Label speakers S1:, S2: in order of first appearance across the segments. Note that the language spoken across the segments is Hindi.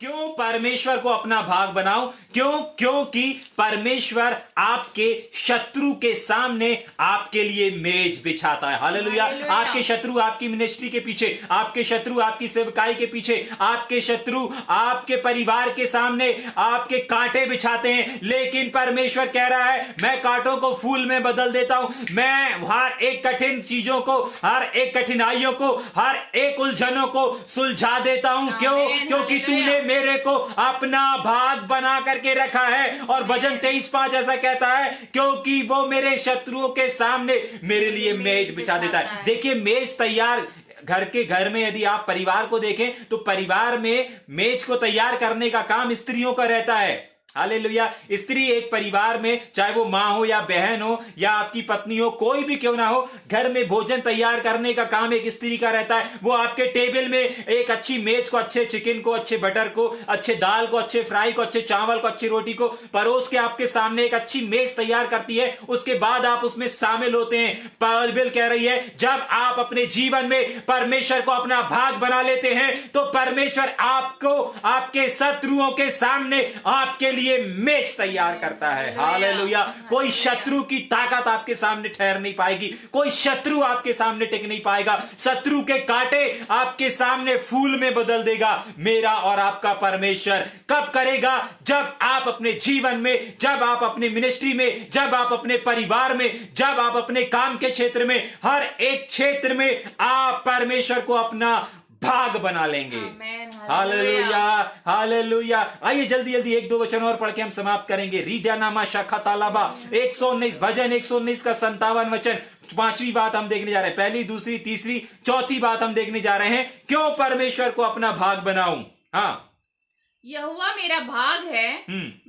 S1: क्यों परमेश्वर को अपना भाग बनाओ? क्यों? क्योंकि परमेश्वर आपके शत्रु के सामने आपके लिए मेज बिछाता है। हालेलुया। आपके शत्रु आपकी मिनिस्ट्री के पीछे, आपके शत्रु आपकी सेवकाई के पीछे, आपके शत्रु आपके परिवार के सामने आपके कांटे बिछाते हैं, लेकिन परमेश्वर कह रहा है मैं कांटों को फूल में बदल देता हूं। मैं हर एक कठिन चीजों को, हर एक कठिनाइयों को, हर एक उलझनों को सुलझा देता हूं। क्यों? क्योंकि तूने मेरे को अपना भाग बना करके रखा है। और भजन 23:5 ऐसा कहता है, क्योंकि वो मेरे शत्रुओं के सामने मेरे लिए मेज बिछा देता है। देखिए, मेज तैयार घर में यदि आप परिवार को देखें तो परिवार में मेज को तैयार करने का काम स्त्रियों का रहता है। हालेलुया। स्त्री एक परिवार में, चाहे वो मां हो या बहन हो या आपकी पत्नी हो, कोई भी क्यों ना हो, घर में भोजन तैयार करने का काम एक स्त्री का रहता है। वो आपके टेबल में एक अच्छी मेज को, अच्छे चिकन को, अच्छे बटर को, अच्छे दाल को, अच्छे फ्राई को, अच्छे चावल को, अच्छी रोटी को परोस के आपके सामने एक अच्छी मेज तैयार करती है। उसके बाद आप उसमें शामिल होते हैं। बाइबल कह रही है, जब आप अपने जीवन में परमेश्वर को अपना भाग बना लेते हैं तो परमेश्वर आपको आपके शत्रुओं के सामने आपके लिए मेज तैयार करता है। हालेलुया। कोई शत्रु की ताकत आपके सामने ठहर नहीं पाएगी, कोई शत्रु आपके सामने टिक नहीं पाएगा। शत्रु के कांटे आपके सामने फूल में बदल देगा मेरा और आपका परमेश्वर। कब करेगा? जब आप अपने जीवन में, जब आप अपनी मिनिस्ट्री में, जब आप अपने परिवार में, जब आप अपने काम के क्षेत्र में, हर एक क्षेत्र में आप परमेश्वर को अपना भाग बना लेंगे। Hallelujah, hallelujah. आइए जल्दी जल्दी एक दो वचन और पढ़ के हम समाप्त करेंगे। रीडा नामा शाखा तालाबा 119, भजन 119 का 57 वचन। पांचवी बात हम देखने जा रहे हैं। पहली, दूसरी, तीसरी, चौथी बात हम देखने जा रहे हैं, क्यों परमेश्वर को अपना भाग बनाऊं। हाँ,
S2: यहोवा मेरा भाग है,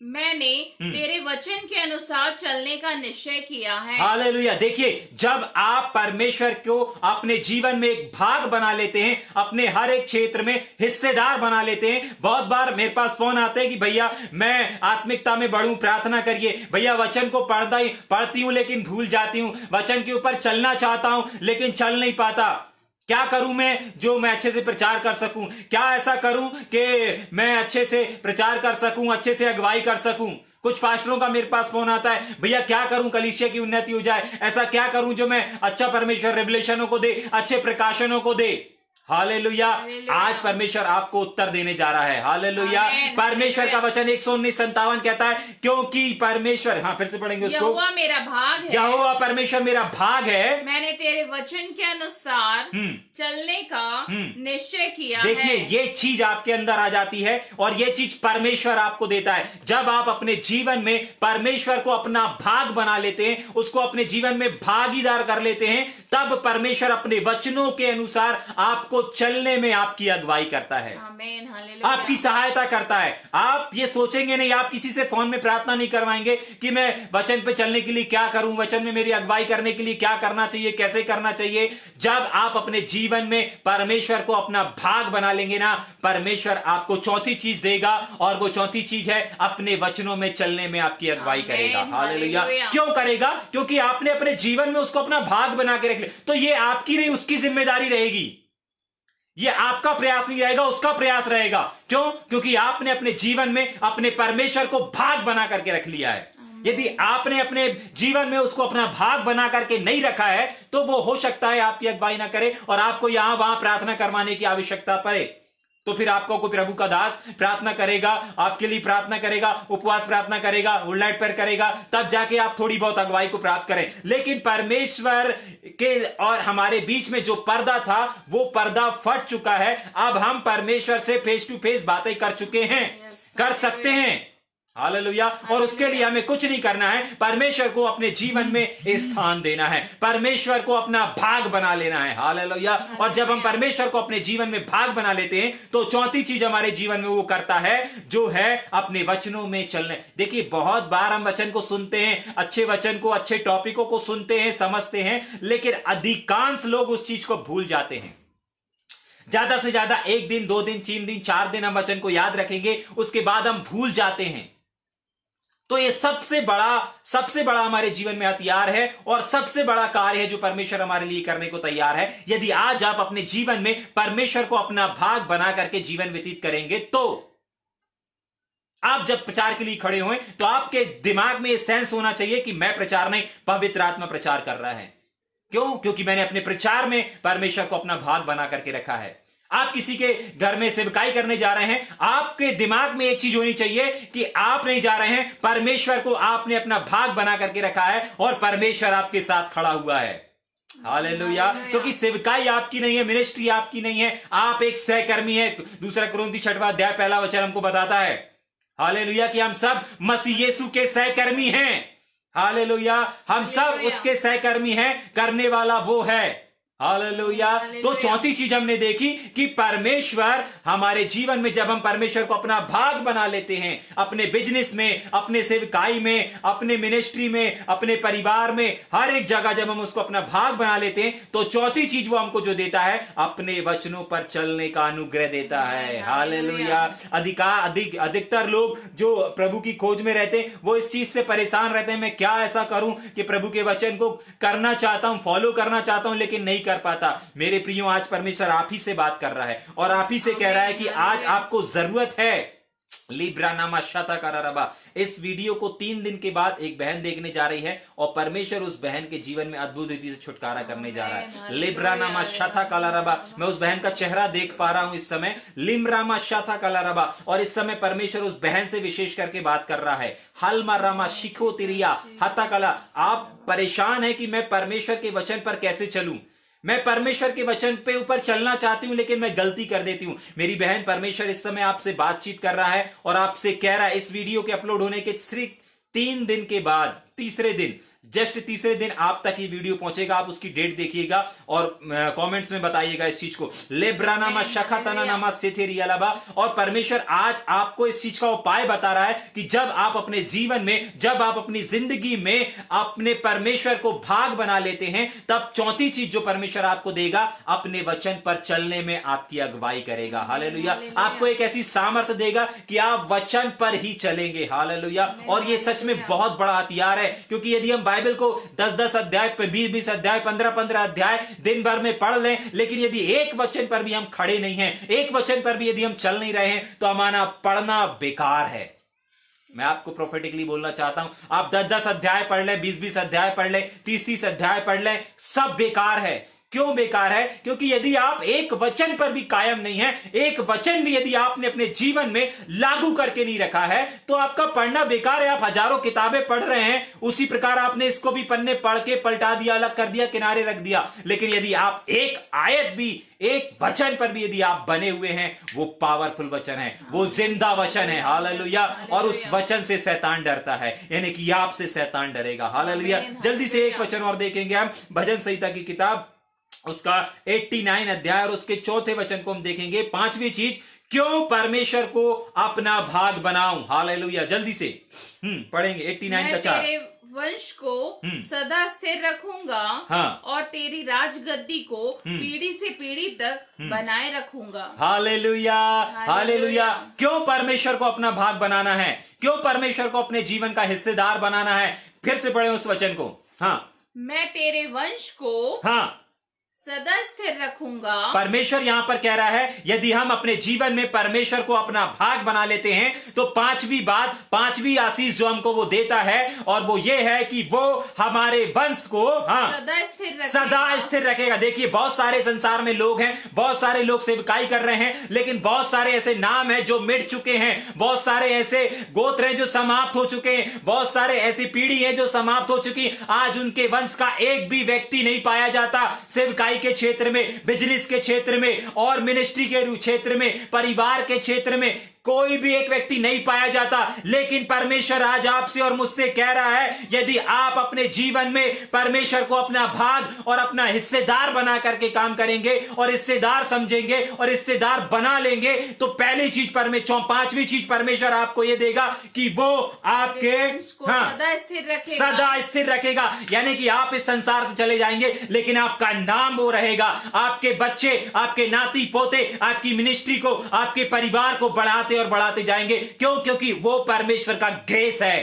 S2: मैंने तेरे वचन के अनुसार चलने का निश्चय किया है।
S1: हालेलुया। देखिए, जब आप परमेश्वर को अपने जीवन में एक भाग बना लेते हैं, अपने हर एक क्षेत्र में हिस्सेदार बना लेते हैं। बहुत बार मेरे पास फोन आते हैं कि भैया मैं आत्मिकता में बढ़ूं, प्रार्थना करिए। भैया वचन को पढ़ती हूं लेकिन भूल जाती हूं, वचन के ऊपर चलना चाहता हूं लेकिन चल नहीं पाता। क्या करूं मैं जो मैं अच्छे से प्रचार कर सकूं? क्या ऐसा करूं कि मैं अच्छे से प्रचार कर सकूं, अच्छे से अगुवाई कर सकूं? कुछ पास्टरों का मेरे पास फोन आता है, भैया क्या करूं कलीसिया की उन्नति हो जाए, ऐसा क्या करूं जो मैं अच्छा परमेश्वर रेवलेशनों को दे, अच्छे प्रकाशनों को दे। हालेलुया। आज परमेश्वर आपको उत्तर देने जा रहा है। हालेलुया। परमेश्वर का वचन 119:57 कहता है, क्योंकि परमेश्वर, हाँ फिर से पढ़ेंगे उसको,
S2: यहोवा मेरा भाग है,
S1: यहोवा परमेश्वर मेरा भाग है,
S2: मैंने तेरे वचन के अनुसार चलने का निश्चय किया है।
S1: देखिए, ये चीज आपके अंदर आ जाती है और ये चीज परमेश्वर आपको देता है। जब आप अपने जीवन में परमेश्वर को अपना भाग बना लेते हैं, उसको अपने जीवन में भागीदार कर लेते हैं, तब परमेश्वर अपने वचनों के अनुसार आपको चलने में आपकी अगुवाई करता है।
S2: आमीन, हालेलुया।
S1: आपकी सहायता करता है। आप ये सोचेंगे नहीं, आप किसी से फोन में प्रार्थना नहीं करवाएंगे कि मैं वचन पे चलने के लिए क्या करूं, वचन में मेरी अगुवाई करने के लिए क्या करना चाहिए, कैसे करना चाहिए। जब आप अपने जीवन में परमेश्वर को अपना भाग बना लेंगे ना, परमेश्वर आपको चौथी चीज देगा, और वो चौथी चीज है अपने वचनों में चलने में आपकी अगुवाई करेगा। हालेलुया। क्यों करेगा? क्योंकि आपने अपने जीवन में उसको अपना भाग बना के रख लिया। तो ये आपकी नहीं, उसकी जिम्मेदारी रहेगी। ये आपका प्रयास नहीं रहेगा, उसका प्रयास रहेगा। क्यों? क्योंकि आपने अपने जीवन में अपने परमेश्वर को भाग बना करके रख लिया है। यदि आपने अपने जीवन में उसको अपना भाग बना करके नहीं रखा है तो वो हो सकता है आपकी अगुवाई ना करे और आपको यहां वहां प्रार्थना करवाने की आवश्यकता पड़े। तो फिर आपको कोई प्रभु का दास प्रार्थना करेगा, आपके लिए प्रार्थना करेगा, उपवास प्रार्थना करेगा, उल्लाट पर करेगा, तब जाके आप थोड़ी बहुत अगुवाई को प्राप्त करें। लेकिन परमेश्वर के और हमारे बीच में जो पर्दा था, वो पर्दा फट चुका है। अब हम परमेश्वर से फेस टू फेस बातें कर चुके हैं, कर सकते हैं। हालेलुया। और उसके लिए हमें कुछ नहीं करना है, परमेश्वर को अपने जीवन में स्थान देना है, परमेश्वर को अपना भाग बना लेना है। हालेलुया। और जब हम परमेश्वर को अपने जीवन में भाग बना लेते हैं तो चौथी चीज हमारे जीवन में वो करता है, जो है अपने वचनों में चलने। देखिए, बहुत बार हम वचन को सुनते हैं, अच्छे वचन को, अच्छे टॉपिकों को सुनते हैं, समझते हैं, लेकिन अधिकांश लोग उस चीज को भूल जाते हैं। ज्यादा से ज्यादा 1 दिन, 2 दिन, 3 दिन, 4 दिन हम वचन को याद रखेंगे, उसके बाद हम भूल जाते हैं। तो ये सबसे बड़ा हमारे जीवन में हथियार है और सबसे बड़ा कार्य है जो परमेश्वर हमारे लिए करने को तैयार है। यदि आज आप अपने जीवन में परमेश्वर को अपना भाग बना करके जीवन व्यतीत करेंगे, तो आप जब प्रचार के लिए खड़े हुए तो आपके दिमाग में यह सेंस होना चाहिए कि मैं प्रचार नहीं, पवित्र आत्मा प्रचार कर रहा है। क्यों? क्योंकि मैंने अपने प्रचार में परमेश्वर को अपना भाग बना करके रखा है। आप किसी के घर में सेवकाई करने जा रहे हैं, आपके दिमाग में एक चीज होनी चाहिए कि आप नहीं जा रहे हैं, परमेश्वर को आपने अपना भाग बना करके रखा है और परमेश्वर आपके साथ खड़ा हुआ है। हालेलुया। क्योंकि सेवकाई आपकी नहीं है, मिनिस्ट्री आपकी नहीं है, आप एक सहकर्मी है। दूसरा कुरिन्थी 6वां अध्याय 1 वचन हमको बताता है, हालेलुया, कि हम सब मसीह यीशु के सहकर्मी हैं। हालेलुया, हम सब उसके सहकर्मी हैं, करने वाला वो है। हालेलुया। तो चौथी चीज हमने देखी कि परमेश्वर हमारे जीवन में, जब हम परमेश्वर को अपना भाग बना लेते हैं, अपने बिजनेस में, अपने सेवकाई में, अपने मिनिस्ट्री में, अपने परिवार में, हर एक जगह जब हम उसको अपना भाग बना लेते हैं, तो चौथी चीज वो हमको जो देता है, अपने वचनों पर चलने का अनुग्रह देता है। हालेलुया। अधिकतर लोग जो प्रभु की खोज में रहते हैं, वो इस चीज से परेशान रहते हैं, मैं क्या ऐसा करूं कि प्रभु के वचन को करना चाहता हूं, फॉलो करना चाहता हूं, लेकिन नहीं कर पाता। मेरे प्रियो, आज परमेश्वर आप ही से बात कर रहा है और आप ही से कह रहा है कि आज आपको जरूरत है। लिब्रा नामा शाता कारारबा। इस वीडियो को 3 दिन के बाद एक बहन देखने जा रही है और परमेश्वर उस बहन के जीवन में अद्भुत रीति से छुटकारा करने जा रहा है। लिब्रा नामा शाता कालारबा। मैं उस बहन का चेहरा देख पा रहा हूं इस समय, लिम्रामा शाता कालारबा। और इस समय परमेश्वर उस बहन से विशेष करके बात कर रहा है। हलमा रामा शिखो तिरिया हता कला। आप परेशान है कि मैं परमेश्वर के वचन पर कैसे चलूं, मैं परमेश्वर के वचन पे ऊपर चलना चाहती हूं लेकिन मैं गलती कर देती हूं। मेरी बहन, परमेश्वर इस समय आपसे बातचीत कर रहा है और आपसे कह रहा है, इस वीडियो के अपलोड होने के सिर्फ 3 दिन के बाद, तीसरे दिन आप तक ये वीडियो पहुंचेगा। आप उसकी डेट देखिएगा और कमेंट्स में बताइएगा इस चीज को। लेब्रानामा शखातनानामा सेथेरियालाबा। और परमेश्वर आज आपको इस चीज का उपाय बता रहा है कि जब आप अपने जीवन में, जब आप अपनी जिंदगी में अपने परमेश्वर को भाग बना लेते हैं, तब चौथी चीज जो परमेश्वर आपको देगा, अपने वचन पर चलने में आपकी अगुवाई करेगा। हालेलुया। आपको एक ऐसी सामर्थ्य देगा कि आप वचन पर ही चलेंगे। हालेलुया। और ये सच में बहुत बड़ा हथियार है, क्योंकि यदि हम बाइबल को 10-10 अध्याय, 20-20 अध्याय, 15-15 अध्याय दिन भर में पढ़ लें, लेकिन यदि एक वचन पर भी हम खड़े नहीं हैं, एक वचन पर भी यदि हम चल नहीं रहे हैं, तो हमारा पढ़ना बेकार है। मैं आपको प्रोफेटिकली बोलना चाहता हूं, आप 10-10 अध्याय पढ़ लें, 20-20 अध्याय पढ़ लें, 30-30 अध्याय पढ़ लें, सब बेकार है। क्यों बेकार है? क्योंकि यदि आप एक वचन पर भी कायम नहीं है, एक वचन भी यदि आपने अपने जीवन में लागू करके नहीं रखा है, तो आपका पढ़ना बेकार है। आप हजारों किताबें पढ़ रहे हैं, उसी प्रकार आपने इसको भी पन्ने पढ़ के पलटा दिया, अलग कर दिया, किनारे रख दिया। लेकिन यदि आप एक आयत भी, एक वचन पर भी यदि आप बने हुए हैं, वो पावरफुल वचन है, वो जिंदा वचन है। हालेलुया। और उस वचन से शैतान डरता है, यानी कि आपसे शैतान डरेगा। हालेलुया। जल्दी से एक वचन और देखेंगे हम, भजन संहिता की किताब, उसका 89 अध्याय और उसके 4थे वचन को हम देखेंगे। 5वीं चीज, क्यों परमेश्वर को अपना भाग बनाऊं। हालेलुया। जल्दी से पढ़ेंगे 89 का 4।
S2: तेरे वंश को सदा स्थिर रखूंगा,
S1: हाँ,
S2: और तेरी राजगद्दी को पीढ़ी से पीढ़ी तक बनाए रखूंगा।
S1: हालेलुया। हालेलुया। क्यों परमेश्वर को अपना भाग बनाना है, क्यों परमेश्वर को अपने जीवन का हिस्सेदार बनाना है? फिर से पढ़े उस वचन को। हाँ,
S2: मैं तेरे वंश को, हाँ, सदा स्थिर रखूंगा। परमेश्वर यहां पर कह रहा है, यदि हम अपने जीवन में परमेश्वर को अपना भाग बना लेते हैं, तो 5वीं बात, 5वीं आशीष जो हमको वो देता है, और वो ये है कि वो हमारे वंश को, हाँ, सदा स्थिर रखेगा। देखिए, बहुत सारे संसार में लोग हैं, बहुत सारे लोग सेवकाई कर रहे हैं, लेकिन बहुत सारे ऐसे नाम हैं जो मिट चुके हैं, बहुत सारे ऐसे गोत्र हैं जो समाप्त हो चुके हैं, बहुत सारे ऐसी पीढ़ी है जो समाप्त हो चुकी। आज उनके वंश का एक भी व्यक्ति नहीं पाया जाता। सेवकाई के क्षेत्र में, बिजनेस के क्षेत्र में, और मिनिस्ट्री के क्षेत्र में, परिवार के क्षेत्र में कोई भी एक व्यक्ति नहीं पाया जाता। लेकिन परमेश्वर आज आपसे और मुझसे कह रहा है, यदि आप अपने जीवन में परमेश्वर को अपना भाग और अपना हिस्सेदार बना करके काम करेंगे और हिस्सेदार समझेंगे और हिस्सेदार बना लेंगे, तो पहली चीज 5वीं चीज परमेश्वर आपको यह देगा कि वो आपके, हाँ, सदा स्थिर रखेगा। यानी कि आप इस संसार से चले जाएंगे, लेकिन आपका नाम वो रहेगा। आपके बच्चे, आपके नाती पोते आपकी मिनिस्ट्री को, आपके परिवार को बढ़ाते और बढ़ाते जाएंगे। क्यों? क्योंकि वो परमेश्वर का ग्रेस है।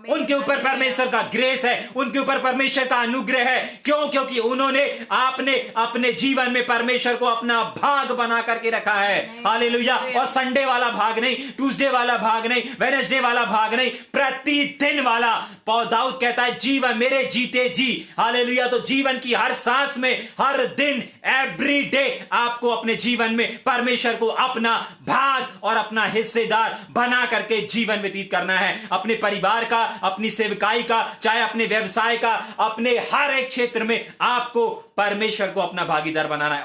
S1: उनके ऊपर परमेश्वर का ग्रेस है, उनके ऊपर परमेश्वर का अनुग्रह है। क्यों? क्योंकि उन्होंने आपने अपने जीवन में परमेश्वर को अपना भाग बना करके रखा है। हालेलुया। और संडे वाला भाग नहीं, ट्यूसडे वाला भाग नहीं, वेडनेसडे वाला भाग नहीं, प्रतिदिन वाला। दाऊद कहता है जीवन मेरे जीते जी। हालेलुया। तो जीवन की हर सांस में, हर दिन, एवरी डे आपको अपने जीवन में परमेश्वर को अपना भाग और अपना हिस्सेदार बना करके जीवन व्यतीत करना है। अपने परिवार का, अपनी सेवकाई का, चाहे अपने व्यवसाय का, अपने हर एक क्षेत्र में आपको परमेश्वर को अपना भागीदार बनाना है।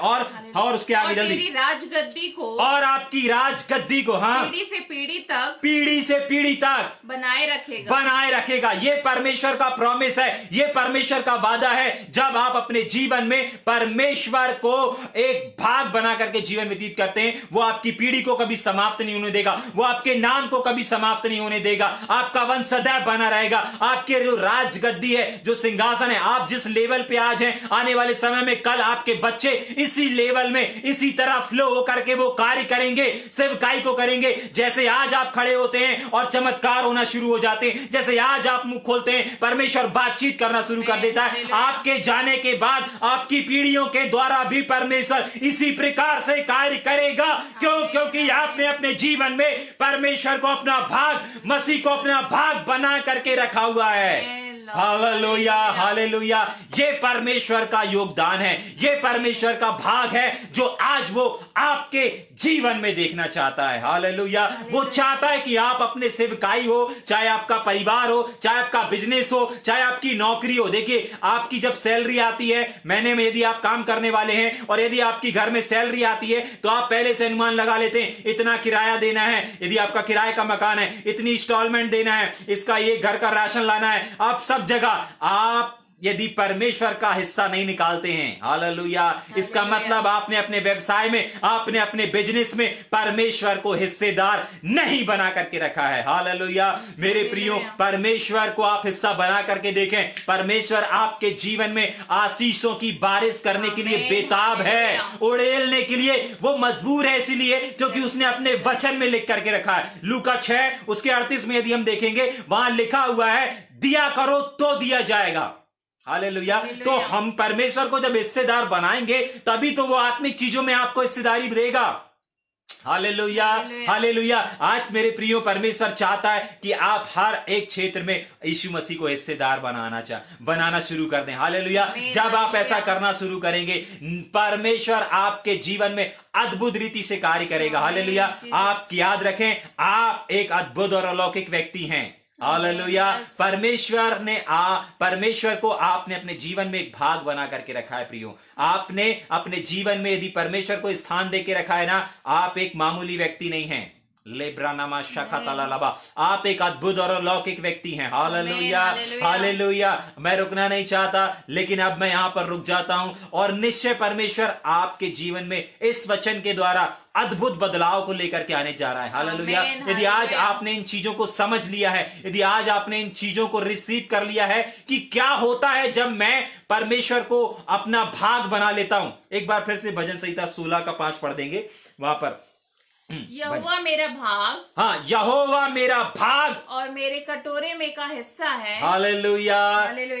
S1: और उसके आगे जल्दी,
S2: राजगद्दी को,
S1: और आपकी राजगद्दी को, हाँ,
S2: पीढ़ी से पीढ़ी तक,
S1: पीढ़ी से पीढ़ी तक
S2: बनाए रखेगा।
S1: ये परमेश्वर का प्रॉमिस है, ये परमेश्वर का वादा है। जब आप अपने जीवन में परमेश्वर को एक भाग बना करके जीवन व्यतीत करते हैं, वो आपकी पीढ़ी को कभी समाप्त नहीं होने देगा, वो आपके नाम को कभी समाप्त नहीं होने देगा। आपका वंश सदैव बना रहेगा। आपके जो राजगद्दी है, जो सिंहासन है, आप जिस लेवल पे आज हैं, आने वाले समय में कल आपके बच्चे इसी लेवल में, इसी तरह फ्लो होकर के वो कार्य करेंगे, सेवकाई को करेंगे। जैसे आज आप खड़े होते हैं और चमत्कार होना शुरू हो जाते हैं, जैसे आज आप मुंह खोलते हैं, परमेश्वर बातचीत करना शुरू कर देता है। आपके जाने के बाद आपकी पीढ़ियों के द्वारा भी परमेश्वर इसी प्रकार से कार्य करेगा। क्यों? क्योंकि आपने अपने जीवन में परमेश्वर को अपना भाग, मसीह को अपना भाग बना करके रखा हुआ है। Hallelujah, hallelujah. ये परमेश्वर का योगदान है, ये परमेश्वर का भाग है जो आज वो आपके जीवन में देखना चाहता है। हालेलुया। वो चाहता है कि आप अपने सेवकाई हो, चाहे आपका परिवार हो, चाहे आपका बिजनेस हो, चाहे आपकी नौकरी हो। देखिए, आपकी जब सैलरी आती है, महीने में यदि आप काम करने वाले हैं और यदि आपकी घर में सैलरी आती है, तो आप पहले से अनुमान लगा लेते हैं इतना किराया देना है। यदि आपका किराए का मकान है, इतनी इंस्टॉलमेंट देना है, इसका ये घर का राशन लाना है। आप सब जगह आप यदि परमेश्वर का हिस्सा नहीं निकालते हैं, हालेलुया, इसका मतलब आपने अपने व्यवसाय में, आपने अपने बिजनेस में परमेश्वर को हिस्सेदार नहीं बना करके रखा है। हालेलुया। मेरे प्रियो, परमेश्वर को आप हिस्सा बना करके देखें। परमेश्वर आपके जीवन में आशीषों की बारिश करने के लिए बेताब है, उड़ेलने के लिए वो मजबूर है, इसीलिए क्योंकि उसने अपने वचन में लिख करके रखा है। लूका 6 उसके 38 में यदि हम देखेंगे, वहां लिखा हुआ है, दिया करो तो दिया जाएगा। हालेलुया। तो हम परमेश्वर को जब हिस्सेदार बनाएंगे, तभी तो वो आत्मिक चीजों में आपको हिस्सेदारी देगा। Hallelujah, hallelujah. आज मेरे प्रियो, परमेश्वर चाहता है कि आप हर एक क्षेत्र में यीशु मसीह को हिस्सेदार बनाना शुरू कर दें। हालेलुया। जब आप ऐसा करना शुरू करेंगे, परमेश्वर आपके जीवन में अद्भुत रीति से कार्य करेगा। हालेलुया। आप याद रखें, आप एक अद्भुत और अलौकिक व्यक्ति हैं। हालेलुया। परमेश्वर को आपने अपने जीवन में एक भाग बना करके रखा है। प्रियो, आपने अपने जीवन में यदि परमेश्वर को स्थान दे के रखा है ना, आप एक मामूली व्यक्ति नहीं हैं। लेब्रानामा शाखा तालालाबा, आप एक अद्भुत और अलौकिक व्यक्ति हैं। Hallelujah, hallelujah. मैं रुकना नहीं चाहता, लेकिन अब मैं यहां पर रुक जाता हूं। और निश्चय परमेश्वर आपके जीवन में इस वचन के द्वारा अद्भुत बदलाव को लेकर के आने जा रहा है। हालेलुया। यदि आज आपने इन चीजों को समझ लिया है, यदि आज आपने इन चीजों को रिसीव कर लिया है कि क्या होता है जब मैं परमेश्वर को अपना भाग बना लेता हूं। एक बार फिर से भजन संहिता 16 का 5 पढ़ देंगे वहां पर।
S2: यहोवा मेरा भाग,
S1: हाँ, यहोवा मेरा भाग
S2: और मेरे कटोरे में का हिस्सा है।
S1: हालेलुया।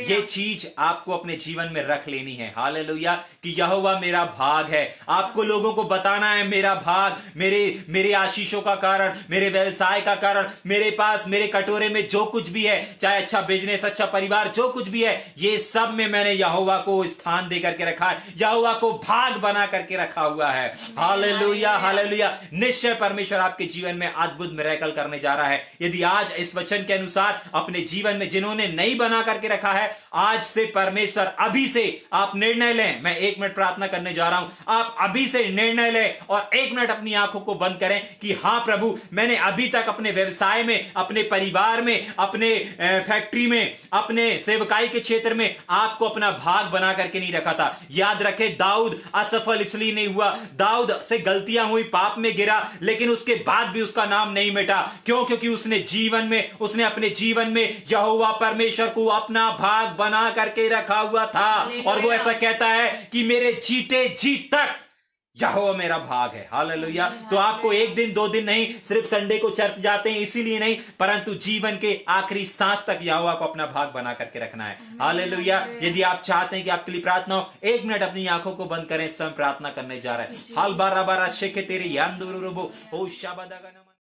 S1: ये चीज आपको अपने जीवन में रख लेनी है। हालेलुया, कि यहोवा मेरा भाग है। आपको लोगों को बताना है, मेरा भाग, मेरे आशीषों का कारण, मेरे व्यवसाय का कारण, मेरे पास, मेरे कटोरे में जो कुछ भी है, चाहे अच्छा बिजनेस, अच्छा परिवार, जो कुछ भी है, ये सब में मैंने यहोवा को स्थान दे करके रखा है, यहोवा को भाग बना करके रखा हुआ है। Hallelujah, hallelujah. निश्चय परमेश्वर आपके जीवन में अद्भुत मिरेकल करने जा रहा है। यदि आज इस वचन के अनुसार अपने जीवन में जिन्होंने नहीं बना करके रखा है, आज से परमेश्वर, अभी से आप निर्णय लें। मैं 1 मिनट प्रार्थना करने जा रहा हूं। आप अभी से निर्णय लें और 1 मिनट अपनी आंखों को बंद करें कि हां प्रभु, मैंने अभी तक अपने व्यवसाय में, अपने परिवार में, अपने फैक्ट्री में, अपने सेवकाई के क्षेत्र में आपको अपना भाग बना करके नहीं रखा था। याद रखें, दाऊद असफल इसलिए नहीं हुआ, दाऊद से गलतियां हुई, पाप में गिरा, लेकिन उसके बाद भी उसका नाम नहीं मिटा। क्यों? क्योंकि उसने अपने जीवन में यहोवा परमेश्वर को अपना भाग बना करके रखा हुआ था। और वो ऐसा कहता है कि मेरे जीते जी तक यहोवा मेरा भाग है। हालेलुया। तो आपको एक दिन 2 दिन नहीं, सिर्फ संडे को चर्च जाते हैं इसीलिए नहीं, परंतु जीवन के आखिरी सांस तक यहोवा को अपना भाग बना करके रखना है। हालेलुया। यदि आप चाहते हैं कि आपके लिए प्रार्थना हो, 1 मिनट अपनी आंखों को बंद करें, सब प्रार्थना करने जा रहे हैं। हाल बारा बारा शेखे तेरे यान ओ शाबादा का